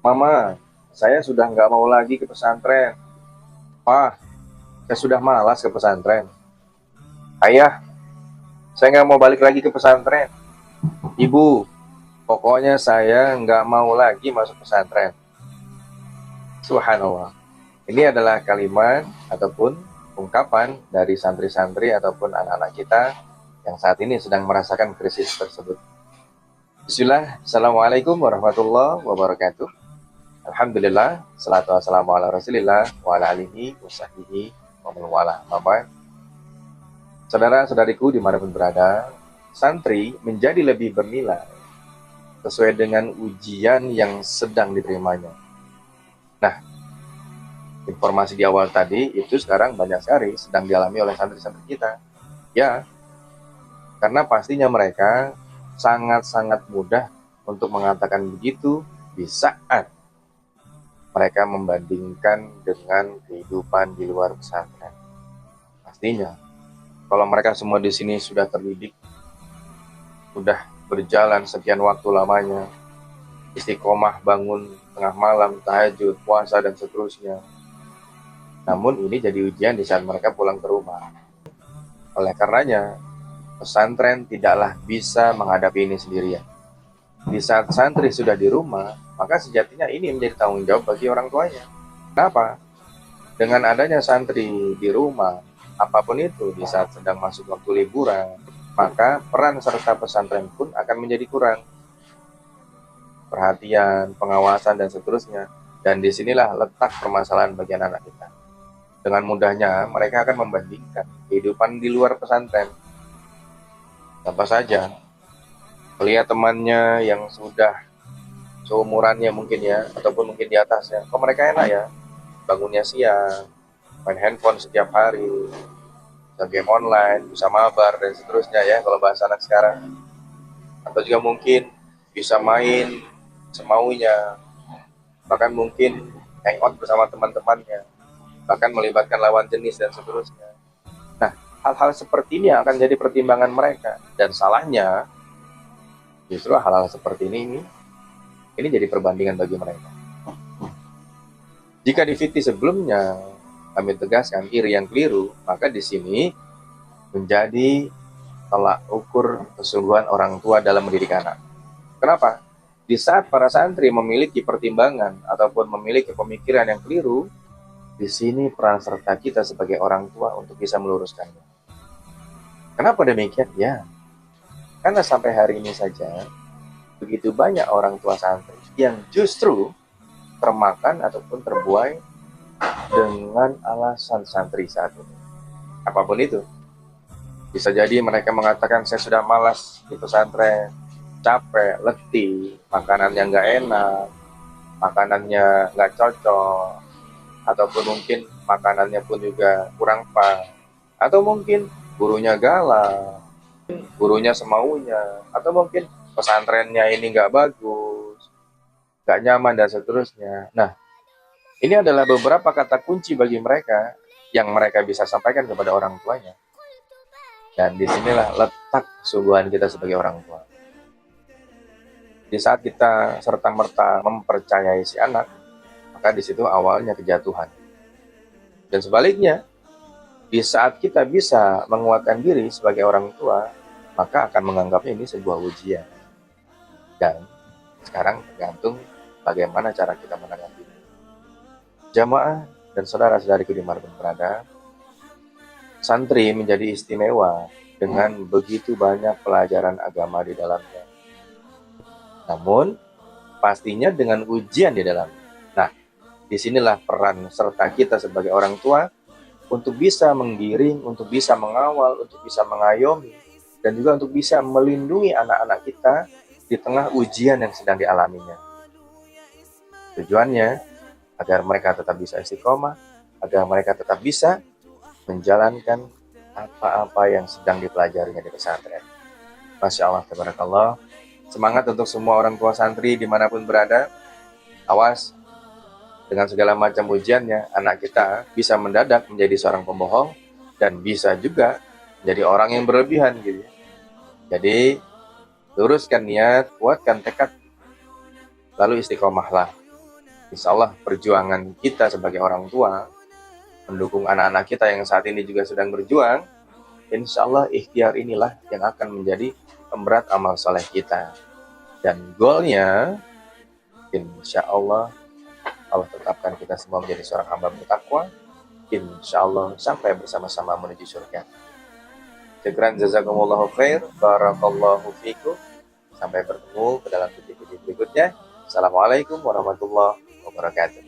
Mama, saya sudah nggak mau lagi ke pesantren. Pak, saya sudah malas ke pesantren. Ayah, saya nggak mau balik lagi ke pesantren. Ibu, pokoknya saya nggak mau lagi masuk pesantren. Subhanallah. Ini adalah kalimat ataupun ungkapan dari santri-santri ataupun anak-anak kita yang saat ini sedang merasakan krisis tersebut. Bismillah, Assalamualaikum warahmatullahi wabarakatuh. Alhamdulillah, salatu wassalamu ala rasulillah wa ala alihi wa sahbihi wa man wala. Saudara-saudariku dimanapun berada, santri menjadi lebih bernilai sesuai dengan ujian yang sedang diterimanya. Nah, informasi di awal tadi itu sekarang banyak sekali sedang dialami oleh santri-santri kita. Ya, karena pastinya mereka sangat-sangat mudah untuk mengatakan begitu di saat mereka membandingkan dengan kehidupan di luar pesantren. Pastinya, kalau mereka semua di sini sudah terdidik, sudah berjalan sekian waktu lamanya, istiqomah bangun tengah malam, tahajud, puasa, dan seterusnya. Namun ini jadi ujian di saat mereka pulang ke rumah. Oleh karenanya, pesantren tidaklah bisa menghadapi ini sendirian. Di saat santri sudah di rumah, maka sejatinya ini menjadi tanggung jawab bagi orang tuanya. Kenapa? Dengan adanya santri di rumah, apapun itu di saat sedang masuk waktu liburan, maka peran serta pesantren pun akan menjadi kurang. Perhatian, pengawasan, dan seterusnya. Dan disinilah letak permasalahan bagi anak-anak kita. Dengan mudahnya, mereka akan membandingkan kehidupan di luar pesantren. Contoh saja, melihat temannya yang sudah seumurannya mungkin ya, ataupun mungkin di atasnya. Kok mereka enak ya? Bangunnya siang, main handphone setiap hari, bisa game online, bisa mabar, dan seterusnya ya, kalau bahasa anak sekarang. Atau juga mungkin bisa main semaunya, bahkan mungkin hangout bersama teman-temannya, bahkan melibatkan lawan jenis dan seterusnya. Nah, hal-hal seperti ini akan jadi pertimbangan mereka. Dan salahnya, justru hal-hal seperti ini jadi perbandingan bagi mereka. Jika di VT sebelumnya kami tegaskan iri yang keliru, maka di sini menjadi tolak ukur kesungguhan orang tua dalam mendidik anak. Kenapa? Di saat para santri memiliki pertimbangan ataupun memiliki pemikiran yang keliru, di sini peran serta kita sebagai orang tua untuk bisa meluruskannya. Kenapa demikian? Ya, karena sampai hari ini saja, begitu banyak orang tua santri yang justru termakan ataupun terbuai dengan alasan santri saat ini. Apapun itu. Bisa jadi mereka mengatakan, saya sudah malas di pesantren, capek, letih, makanannya nggak enak, makanannya nggak cocok, ataupun mungkin makanannya pun juga kurang pas, atau mungkin gurunya galak, gurunya semaunya, atau mungkin pesantrennya ini nggak bagus, nggak nyaman, dan seterusnya. Nah, ini adalah beberapa kata kunci bagi mereka yang mereka bisa sampaikan kepada orang tuanya. Dan disinilah letak kesungguhan kita sebagai orang tua. Di saat kita serta-merta mempercayai si anak, maka di situ awalnya kejatuhan. Dan sebaliknya, di saat kita bisa menguatkan diri sebagai orang tua, maka akan menganggapnya ini sebuah ujian. Dan sekarang tergantung bagaimana cara kita menanggapi. Jamaah dan saudara-saudariku dimanapun berada, santri menjadi istimewa dengan begitu banyak pelajaran agama di dalamnya. Namun, pastinya dengan ujian di dalamnya. Nah, disinilah peran serta kita sebagai orang tua untuk bisa menggiring, untuk bisa mengawal, untuk bisa mengayomi, dan juga untuk bisa melindungi anak-anak kita di tengah ujian yang sedang dialaminya. Tujuannya agar mereka tetap bisa istiqomah, agar mereka tetap bisa menjalankan apa-apa yang sedang dipelajarinya di pesantren. Masya Allah, tabarakallah. Semangat untuk semua orang tua santri dimanapun berada. Awas, dengan segala macam ujiannya, anak kita bisa mendadak menjadi seorang pembohong dan bisa juga menjadi orang yang berlebihan gitu. Jadi, luruskan niat, kuatkan tekad, lalu istiqomahlah. insya Allah perjuangan kita sebagai orang tua, mendukung anak-anak kita yang saat ini juga sedang berjuang, insya Allah ikhtiar inilah yang akan menjadi pemberat amal soleh kita. Dan goalnya, insya Allah tetapkan kita semua menjadi seorang hamba bertakwa, insya Allah sampai bersama-sama menuju surga. Syukran jazakumullahu khair, barakallahu fikum. Sampai bertemu ke dalam video-video berikutnya. Assalamualaikum warahmatullahi wabarakatuh.